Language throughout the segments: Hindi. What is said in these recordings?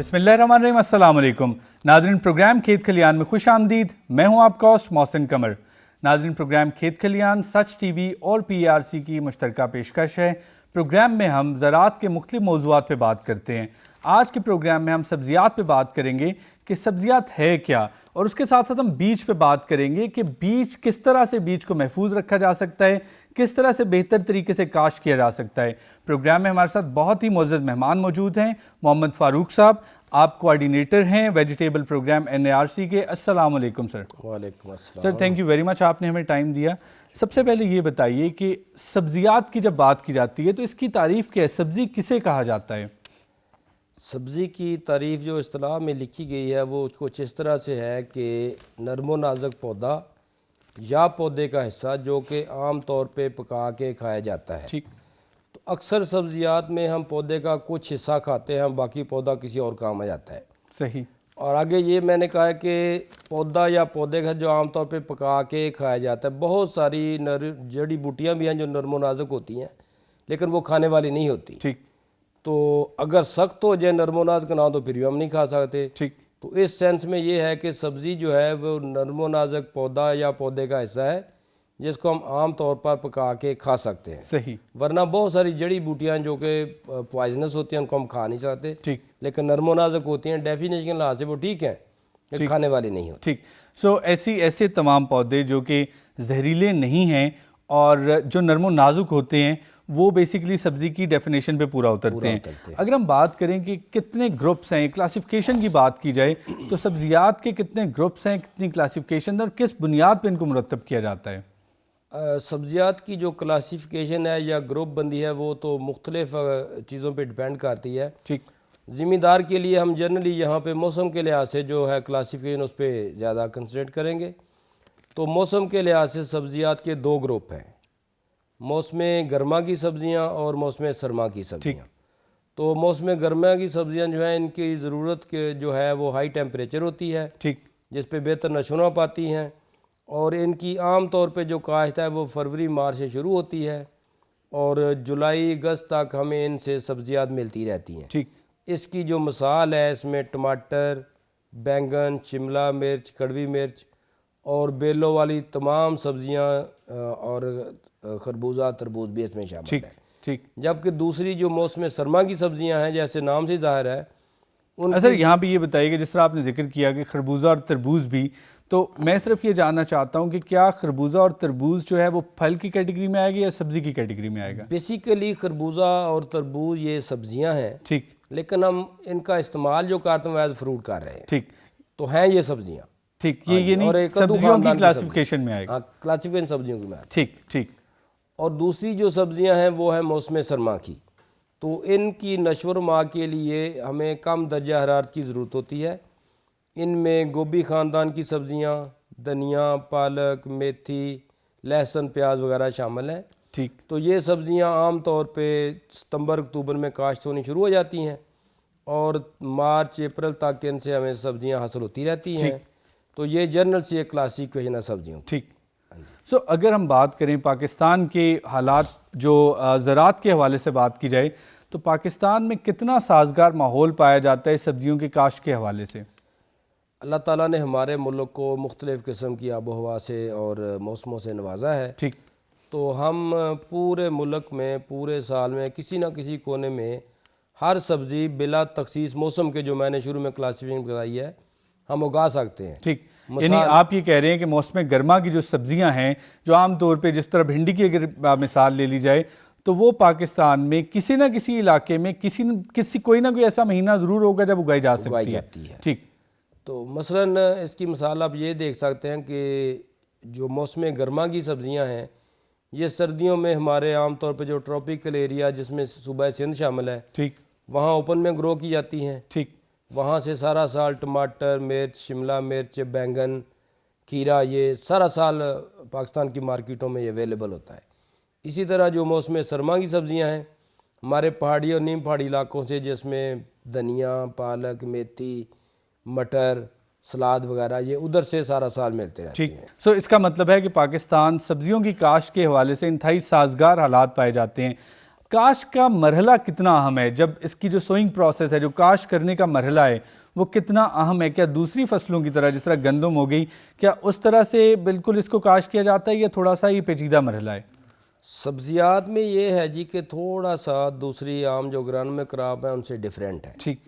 बिस्मिल्लाहिर्रहमानिर्रहीम, अस्सलाम वालेकुम। नाज़रीन, प्रोग्राम खेत खलियान में खुश आमदीद। मैं हूं आपका होस्ट मोहसिन कमर। नाज़रीन, प्रोग्राम खेत खलियान सच टीवी और PRC की मुश्तरका पेशकश है। प्रोग्राम में हम ज़राअत के मुख्तलिफ मौज़ूआत पे बात करते हैं। आज के प्रोग्राम में हम सब्ज़ियात पे बात करेंगे कि सब्ज़ियात है क्या, और उसके साथ साथ हम बीज पे बात करेंगे कि बीज किस तरह से बीज को महफूज रखा जा सकता है, किस तरह से बेहतर तरीके से काश्त किया जा सकता है। प्रोग्राम में हमारे साथ बहुत ही मोअज़्ज़ज़ मेहमान मौजूद हैं। मोहम्मद फ़ारूक साहब, आप कोऑर्डिनेटर हैं वेजिटेबल प्रोग्राम NARC के। अस्सलाम वालेकुम सर। वालेकुम अस्सलाम sir, thank you very much, आपने हमें टाइम दिया। सबसे पहले ये बताइए कि सब्ज़ियात की जब बात की जाती है तो इसकी तारीफ़ क्या है, सब्ज़ी किसे कहा जाता है? सब्ज़ी की तारीफ़ जो इस्तिलाह में लिखी गई है वो कुछ इस तरह से है कि नरमो नाजुक पौधा या पौधे का हिस्सा जो कि आम तौर पे पका के खाया जाता है। ठीक। तो अक्सर सब्ज़ियात में हम पौधे का कुछ हिस्सा खाते हैं, बाकी पौधा किसी और काम आ जाता है। सही। और आगे ये मैंने कहा है कि पौधा या पौधे का जो आम तौर पे पका के खाया जाता है, बहुत सारी जड़ी बूटियाँ भी हैं जो नरमो नाजुक होती हैं लेकिन वो खाने वाली नहीं होती। ठीक। तो अगर सख्त हो जाए नरमो नाजुक ना तो फिर भी हम नहीं खा सकते। ठीक। तो इस सेंस में ये है कि सब्ज़ी जो है वो नरमो नाजुक पौधा या पौधे का हिस्सा है जिसको हम आम तौर पर पका के खा सकते हैं। सही। वरना बहुत सारी जड़ी बूटियाँ जो कि पॉइजनस होती हैं उनको हम खा नहीं सकते। ठीक। लेकिन नरमो नाजुक होती हैं, डेफिनेशन के लिहाज से वो ठीक हैं, लेकिन खाने वाली नहीं होती। ठीक। सो ऐसे तमाम पौधे जो कि जहरीले नहीं हैं और जो नरमो नाजुक होते हैं वो बेसिकली सब्जी की डेफिनेशन पे पूरा उतरते हैं। अगर हम बात करें कि कितने ग्रुप्स हैं, क्लासिफिकेशन की बात की जाए तो सब्जियात के कितने ग्रुप्स हैं, कितनी क्लासिफिकेशन और किस बुनियाद पे इनको मुरतब किया जाता है? सब्जियात की जो क्लासिफिकेशन है या ग्रुप बंदी है वो तो मुख्तलिफ चीज़ों पे डिपेंड करती है। ठीक। ज़िम्मेदार के लिए हम जनरली यहाँ पे मौसम के लिहाज से जो है क्लासिफिकेशन उस पर ज़्यादा कंसंट्रेट करेंगे। तो मौसम के लिहाज से सब्जियात के दो ग्रुप हैं, मौसम गर्मा की सब्ज़ियाँ और मौसम सरमा की सब्ज़ियाँ। तो मौसम गर्मा की सब्ज़ियाँ जो हैं इनकी ज़रूरत के जो है वो हाई टेम्परेचर होती है। ठीक। जिस पे बेहतर नशोनुमा पाती हैं और इनकी आम तौर पे जो काश्त है वो फरवरी मार्च से शुरू होती है और जुलाई अगस्त तक हमें इनसे सब्जियात मिलती रहती हैं। ठीक। इसकी जो मिसाल है इसमें टमाटर, बैंगन, शिमला मिर्च, कड़वी मिर्च और बेलों वाली तमाम सब्जियां और खरबूजा तरबूज भी इसमें शामिल है। ठीक। जबकि दूसरी जो मौसम सरमा की सब्जियां हैं जैसे नाम से ज़ाहिर है सर, यहाँ भी ये बताइए कि जिस तरह आपने जिक्र किया कि खरबूजा और तरबूज भी, तो मैं सिर्फ ये जानना चाहता हूँ कि क्या खरबूजा और तरबूज जो है वो फल की कैटेगरी में आएगी या सब्जी की कैटेगरी में आएगा? बेसिकली खरबूजा और तरबूज ये सब्जियां हैं। ठीक। लेकिन हम इनका इस्तेमाल जो करते हैं एज फ्रूट कर रहे हैं। ठीक। तो हैं ये सब्जियां। ठीक। ये नहीं सब्जियों की क्लासिफिकेशन में आएगा? हाँ, क्लासिफिकेशन सब्जियों की में। ठीक। ठीक। और दूसरी जो सब्जियां हैं वो है मौसम सरमा की। तो इनकी नशोनुमा के लिए हमें कम दर्जा हरारत की ज़रूरत होती है। इनमें गोभी ख़ानदान की सब्जियां, धनिया, पालक, मेथी, लहसुन, प्याज वगैरह शामिल हैं। ठीक। तो ये सब्जियां आम तौर पे सितंबर अक्टूबर में काश्त होनी शुरू हो जाती हैं और मार्च अप्रैल तक इनसे हमें सब्जियां हासिल होती रहती हैं। तो ये जनरल से एक क्लासिफिकेशन है सब्जियों। ठीक। सो अगर हम बात करें पाकिस्तान के हालात, जो ज़राअत के हवाले से बात की जाए तो पाकिस्तान में कितना साजगार माहौल पाया जाता है सब्जियों की काश्त के हवाले से? अल्लाह ताला ने हमारे मुल्क को मुख्तलिफ़ किस्म की आबो हवा से और मौसमों से नवाजा है। ठीक। तो हम पूरे मुल्क में पूरे साल में किसी न किसी कोने में हर सब्ज़ी बिला तखसीस मौसम के जो मैंने शुरू में क्लासिफिकेशन बताई है हम उगा सकते हैं। ठीक। यानी आप ये कह रहे हैं कि मौसम गर्मा की जो सब्जियां हैं, जो आम तौर पे जिस तरह भिंडी की अगर मिसाल ले ली जाए तो वो पाकिस्तान में किसी न किसी इलाके में किसी कोई ना कोई ऐसा महीना ज़रूर होगा जब उगाई जाती है। ठीक। तो मसलन इसकी मिसाल आप ये देख सकते हैं कि जो मौसम गर्मा की सब्जियां हैं ये सर्दियों में हमारे आम तौर पे जो ट्रॉपिकल एरिया जिसमें सूबा सिंध शामिल है, ठीक, वहाँ ओपन में ग्रो की जाती हैं। ठीक। वहाँ से सारा साल टमाटर, मिर्च, शिमला मिर्च, बैंगन, खीरा ये सारा साल पाकिस्तान की मार्केटों में ये अवेलेबल होता है। इसी तरह जो मौसम सरमा की सब्जियां हैं हमारे पहाड़ी और नीम पहाड़ी इलाकों से, जिसमें धनिया, पालक, मेथी, मटर, सलाद वगैरह ये उधर से सारा साल मिलते रहते हैं। ठीक। सो इसका मतलब है कि पाकिस्तान सब्जियों की काश्त के हवाले से इंतहाई साजगार हालात पाए जाते हैं। काश का मरहला कितना अहम है? जब इसकी जो सोइंग प्रोसेस है, जो काश करने का मरहला है, वो कितना अहम है? क्या दूसरी फसलों की तरह, जिस तरह गंदम हो गई, क्या उस तरह से बिल्कुल इसको काश किया जाता है या थोड़ा सा ये पेचीदा मरहला है? सब्जियात में ये है जी कि थोड़ा सा दूसरी आम जो ग्रानुलर क्रॉप है उनसे डिफरेंट है। ठीक।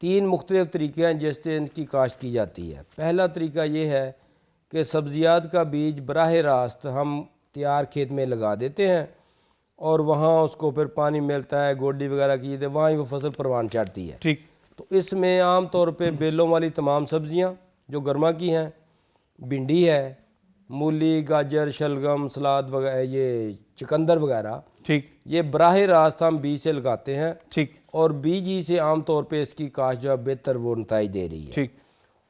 3 मुख्तलिफ तरीके हैं जिससे इनकी काश्त की जाती है। पहला तरीका ये है कि सब्जियात का बीज बराह रास्त हम तैयार खेत में लगा देते हैं और वहाँ उसको फिर पानी मिलता है, गोडी वगैरह की, तो वहाँ ही वो फसल परवान चढ़ती है। ठीक। तो इसमें आम तौर पे बेलों वाली तमाम सब्जियां जो गर्मा की हैं, भिंडी है, मूली, गाजर, शलगम, सलाद वगैरह, ये चुकंदर वगैरह, ठीक। ये बराह रास्त हम बीज से लगाते हैं ठीक। और बीज ही से आम तौर पे इसकी काश्त जो है बेहतर वो नताइज दे रही है। ठीक।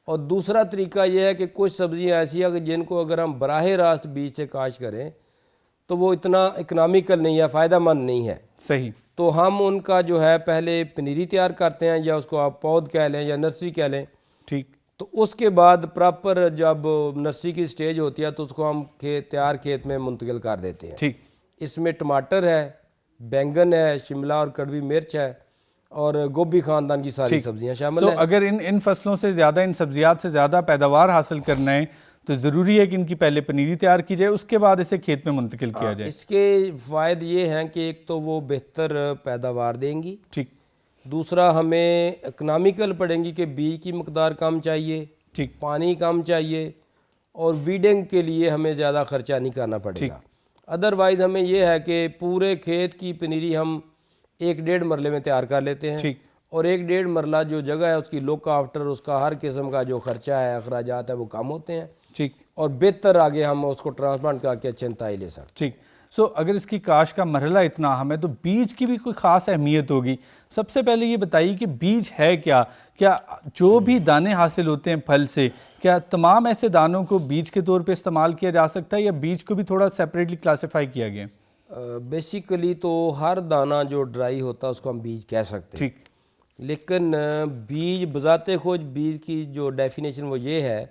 और दूसरा तरीका यह है कि कुछ सब्जियां ऐसी हैं कि जिनको अगर हम बराह रास्त बीज से काश्त करें तो वो इतना इकनॉमिकल नहीं है, फ़ायदेमंद नहीं है। सही। तो हम उनका जो है पहले पनीरी तैयार करते हैं, या उसको आप पौध कह लें या नर्सरी कह लें। ठीक। तो उसके बाद प्रॉपर जब नर्सरी की स्टेज होती है तो उसको हम तैयार खेत में मुंतकिल कर देते हैं। ठीक। इसमें टमाटर है, बैंगन है, शिमला और कड़वी मिर्च है और गोभी खानदान की सारी सब्जियां शामिल हैं। अगर इन फसलों से ज़्यादा, इन सब्जियात से ज़्यादा पैदावार हासिल करना है तो ज़रूरी है कि इनकी पहले पनीरी तैयार की जाए, उसके बाद इसे खेत में मुंतकिल किया जाए। इसके फ़ायदे ये हैं कि एक तो वो बेहतर पैदावार देंगी। ठीक। दूसरा हमें इकनॉमिकल पड़ेंगी कि बीज की मकदार कम चाहिए, ठीक। पानी कम चाहिए और वीडिंग के लिए हमें ज़्यादा ख़र्चा नहीं करना पड़ेगा। अदरवाइज़ हमें यह है कि पूरे खेत की पनीरी हम 1-1.5 मरले में तैयार कर लेते हैं। ठीक। और 1-1.5 मरला जो जगह है उसकी लुक आफ्टर, उसका हर किस्म का जो खर्चा है, अखराजात है, वो कम होते हैं। ठीक। और बेहतर आगे हम उसको ट्रांसप्लांट करके अच्छे नताइज ले सकते हैं। ठीक। अगर इसकी काश का मरहला इतना अहम है तो बीज की भी कोई ख़ास अहमियत होगी। सबसे पहले ये बताइए कि बीज है क्या? क्या जो भी दाने हासिल होते हैं फल से, क्या तमाम ऐसे दानों को बीज के तौर पे इस्तेमाल किया जा सकता है या बीज को भी थोड़ा सेपरेटली क्लासिफाई किया गया? बेसिकली तो हर दाना जो ड्राई होता है उसको हम बीज कह सकते हैं। ठीक। लेकिन बीज बजाते खुद बीज की जो डेफिनेशन वो ये है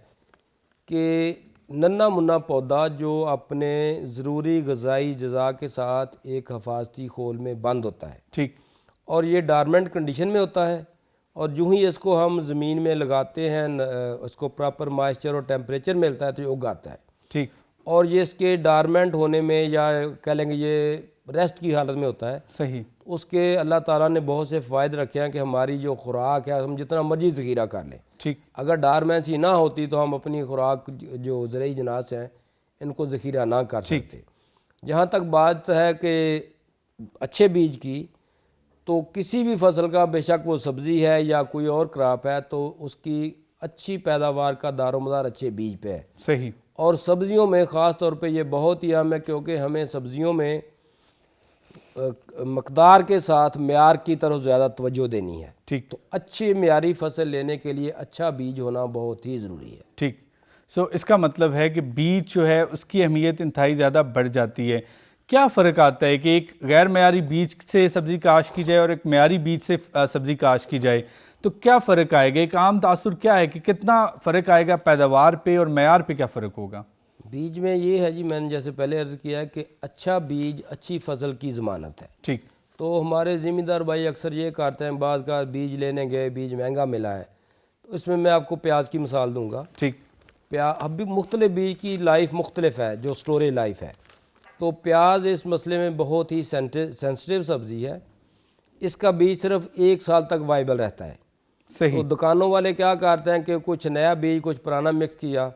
कि नन्ना मुन्ना पौधा जो अपने ज़रूरी ग़िज़ाई अज़ा के साथ एक हिफाजती खोल में बंद होता है। ठीक। और ये डॉर्मेंट कंडीशन में होता है और यूँ ही इसको हम ज़मीन में लगाते हैं, उसको प्रॉपर मॉइस्चर और टेम्परेचर मिलता है तो ये उगाता है। ठीक। और ये इसके डॉर्मेंट होने में या कह लेंगे ये रेस्ट की हालत में होता है। सही। उसके अल्लाह ताला ने बहुत से फ़ायदे रखे हैं कि हमारी जो खुराक है हम जितना मर्जी ज़ख़ीरा कर लें। ठीक। अगर डॉर्मेंसी ना होती तो हम अपनी खुराक जो ज़रूरी जनास हैं इनको ज़ख़ीरा ना कर सकते। जहाँ तक बात है कि अच्छे बीज की, तो किसी भी फसल का, बेशक वो सब्ज़ी है या कोई और क्रॉप है, तो उसकी अच्छी पैदावार का दारोमदार अच्छे बीज पे है। सही। और सब्ज़ियों में ख़ास तौर पे ये बहुत ही अहम है क्योंकि हमें सब्ज़ियों में मकदार के साथ म्यार की तरफ ज़्यादा तवज्जो देनी है। ठीक। तो अच्छी म्यारी फसल लेने के लिए अच्छा बीज होना बहुत ही ज़रूरी है। ठीक। इसका मतलब है कि बीज जो है उसकी अहमियत इंतहाई ज़्यादा बढ़ जाती है। क्या फ़र्क आता है कि एक गैर म्यारी बीज से सब्ज़ी काश की जाए और एक म्यारी बीज से सब्ज़ी काश की जाए, तो क्या फ़र्क आएगा? एक आम तासुर क्या है कि कितना फ़र्क आएगा पैदावार पे और म्यार पे, क्या फ़र्क होगा? बीज में ये है जी, मैंने जैसे पहले अर्ज़ किया है कि अच्छा बीज अच्छी फसल की ज़मानत है। ठीक। तो हमारे ज़िम्मेदार भाई अक्सर ये करते हैं, बाज़ का बीज लेने गए, बीज महंगा मिला है, तो इसमें मैं आपको प्याज की मिसाल दूंगा। ठीक। अब भी मुख्तलिफ बीज की लाइफ मुख्तलिफ है, जो स्टोरेज लाइफ है। तो प्याज इस मसले में बहुत ही सेंसिटिव सब्ज़ी है। इसका बीज सिर्फ 1 साल तक वाइबल रहता है। सही। तो दुकानों वाले क्या करते हैं कि कुछ नया बीज कुछ पुराना मिक्स किया,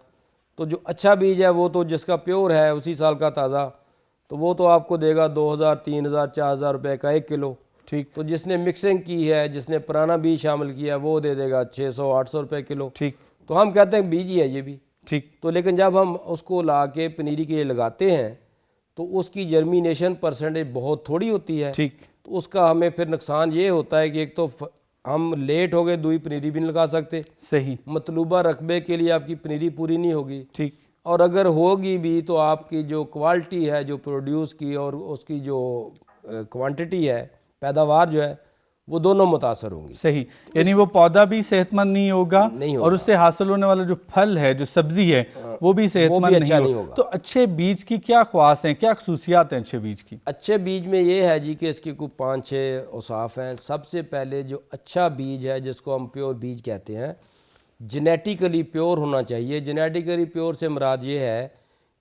तो जो अच्छा बीज है वो तो जिसका प्योर है उसी साल का ताज़ा, तो वो तो आपको देगा 2000, 3000, 4000 रुपये का 1 किलो। ठीक। तो जिसने मिक्सिंग की है, जिसने पुराना बीज शामिल किया है, वो दे देगा 600, 800 रुपये किलो। ठीक। तो हम कहते हैं बीज ही है ये भी। ठीक। तो लेकिन जब हम उसको ला के पनीरी के लिए लगाते हैं तो उसकी जर्मिनेशन परसेंटेज बहुत थोड़ी होती है। ठीक। तो उसका हमें फिर नुकसान ये होता है कि एक तो हम लेट हो गए, दूई पनीरी भी नहीं लगा सकते। सही। मतलूबा रकबे के लिए आपकी पनीरी पूरी नहीं होगी। ठीक। और अगर होगी भी तो आपकी जो क्वालिटी है जो प्रोड्यूस की और उसकी जो क्वांटिटी है, पैदावार जो है, वो दोनों मुतासर होंगी। सही, यानी वो पौधा भी सेहतमंद नहीं होगा और उससे हासिल होने वाला जो फल है, जो सब्जी है, वो भी सेहतमंद नहीं होगा। तो अच्छे बीज की क्या ख्वास हैं, क्या खसूसियात हैं अच्छे बीज की? अच्छे बीज में ये है जी कि इसके कुछ 5-6 औसाफ हैं। सबसे पहले जो अच्छा बीज है, जिसको हम प्योर बीज कहते हैं, जेनेटिकली प्योर होना चाहिए। जेनेटिकली प्योर से मुराद ये है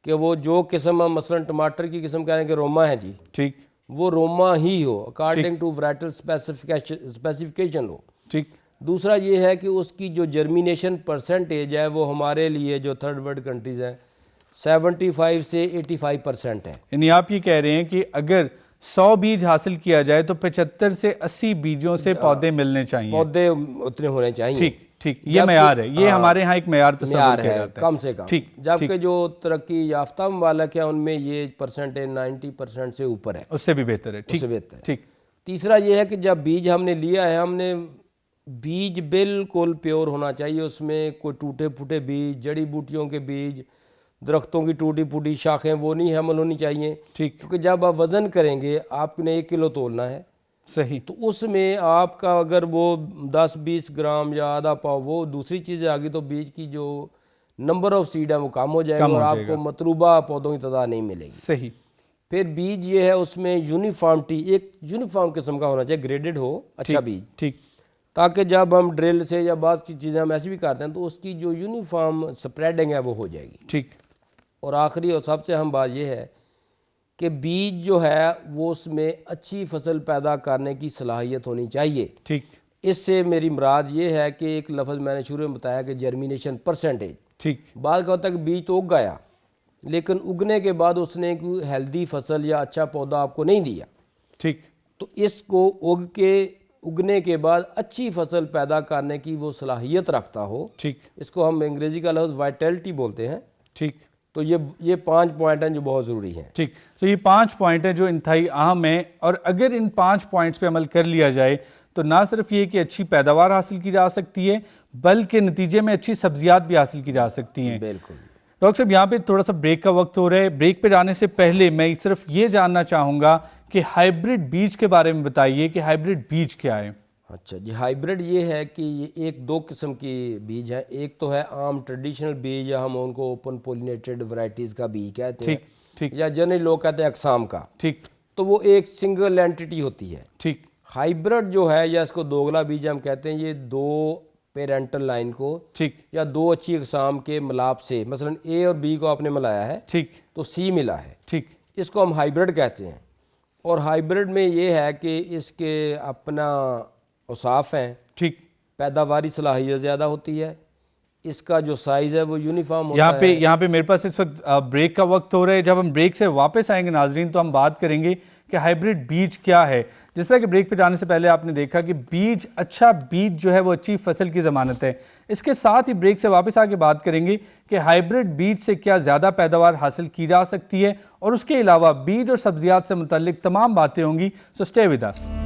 कि वो जो किस्म हम मसलन टमाटर की किस्म कह रहे हैं कि रोमा है जी, ठीक, वो रोमा ही हो, अकॉर्डिंग टू वैराइटल स्पेसिफिकेशन हो। ठीक। दूसरा ये है कि उसकी जो जर्मिनेशन परसेंटेज है वो हमारे लिए जो थर्ड वर्ल्ड कंट्रीज़ हैं 75 से 85% है। यानी आप ये कह रहे हैं कि अगर 100 बीज हासिल किया जाए तो 75 से 80 बीजों से पौधे मिलने चाहिए, पौधे उतने होने चाहिए। ठीक, ठीक, ये मयार है, ये हमारे यहाँ एक मयार तस्वीर है कम से कम। ठीक, जबकि जो तरक्की याफ्ता ममालिक है उनमें ये परसेंटेज 90% से ऊपर है, उससे भी बेहतर है। ठीक, बेहतर है। ठीक। तीसरा ये है कि जब बीज हमने लिया है, हमने बीज बिल्कुल प्योर होना चाहिए। उसमें कोई टूटे फूटे बीज, जड़ी बूटियों के बीज, दरख्तों की टूटी फूटी शाखें, वो नहीं हमल होनी चाहिए। ठीक, क्योंकि जब आप वज़न करेंगे, आपने 1 किलो तोलना है, सही, तो उसमें आपका अगर वो 10-20 ग्राम या आधा पाव वो दूसरी चीज़ें आ गई, तो बीज की जो नंबर ऑफ सीड है वो कम हो जाएगा और आपको मतलूबा पौधों की तादाद नहीं मिलेगी। सही। फिर बीज ये है, उसमें यूनिफॉर्मिटी, एक यूनिफॉर्म किस्म का होना चाहिए, ग्रेडेड हो अच्छा बीज, ठीक, ताकि जब हम ड्रिल से या बाद की चीज़ें हम ऐसी भी करते हैं तो उसकी जो यूनिफॉर्म स्प्रेडिंग है वो हो जाएगी। ठीक। और आखिरी और सबसे अहम बात यह है कि बीज जो है वो उसमें अच्छी फसल पैदा करने की सलाहियत होनी चाहिए। ठीक। इससे मेरी मुराद ये है कि एक लफ्ज़ मैंने शुरू में बताया कि जर्मिनेशन परसेंटेज। ठीक। बाद का तक बीज तो उग गया, लेकिन उगने के बाद उसने कोई हेल्दी फसल या अच्छा पौधा आपको नहीं दिया। ठीक। तो इसको उगने के बाद अच्छी फसल पैदा करने की वो सलाहियत रखता हो, ठीक, इसको हम अंग्रेज़ी का लफ्ज़ वाइटलिटी बोलते हैं। ठीक। तो ये 5 पॉइंट हैं जो बहुत ज़रूरी हैं। ठीक, तो ये 5 पॉइंट हैं जो इंतहाई अहम हैं, और अगर इन 5 पॉइंट्स पे अमल कर लिया जाए तो ना सिर्फ ये कि अच्छी पैदावार हासिल की जा सकती है, बल्कि नतीजे में अच्छी सब्जियात भी हासिल की जा सकती हैं। बिल्कुल। डॉक्टर साहब, यहाँ पे थोड़ा सा ब्रेक का वक्त हो रहा है। ब्रेक पे जाने से पहले मैं सिर्फ ये जानना चाहूँगा कि हाइब्रिड बीज के बारे में बताइए कि हाइब्रिड बीज क्या है? अच्छा जी, हाइब्रिड ये है कि ये 1-2 किस्म की बीज है। एक तो है आम ट्रेडिशनल बीज, या हम उनको ओपन पोलिनेटेड वैरायटीज़ का बीज कहते हैं, ठीक, या जनरली लोग कहते हैं अकसाम का। ठीक, तो वो एक सिंगल एंटिटी होती है। ठीक। हाइब्रिड जो है, या इसको दोगला बीज हम कहते हैं, ये 2 पेरेंटल लाइन को, ठीक, या 2 अच्छी अकसाम के मिलाप से, मसलन ए और बी को आपने मिलाया है, ठीक, तो सी मिला है, ठीक, इसको हम हाइब्रिड कहते हैं। और हाइब्रिड में ये है कि इसके अपना औसाफ हैं, ठीक। पैदावारी सलाहियत ज़्यादा होती है, इसका जो साइज़ है वो यूनिफॉर्म होता है। यहाँ पे मेरे पास इस वक्त ब्रेक का वक्त हो रहा है। जब हम ब्रेक से वापस आएंगे नाजरीन, तो हम बात करेंगे कि हाइब्रिड बीज क्या है। जिस तरह कि ब्रेक पे जाने से पहले आपने देखा कि बीज, अच्छा बीज जो है वो अच्छी फसल की ज़मानत है। इसके साथ ही ब्रेक से वापस आके बात करेंगे कि हाइब्रिड बीज से क्या ज़्यादा पैदावार हासिल की जा सकती है, और उसके अलावा बीज और सब्जियात से मुतल्लिक तमाम बातें होंगी। So stay with us.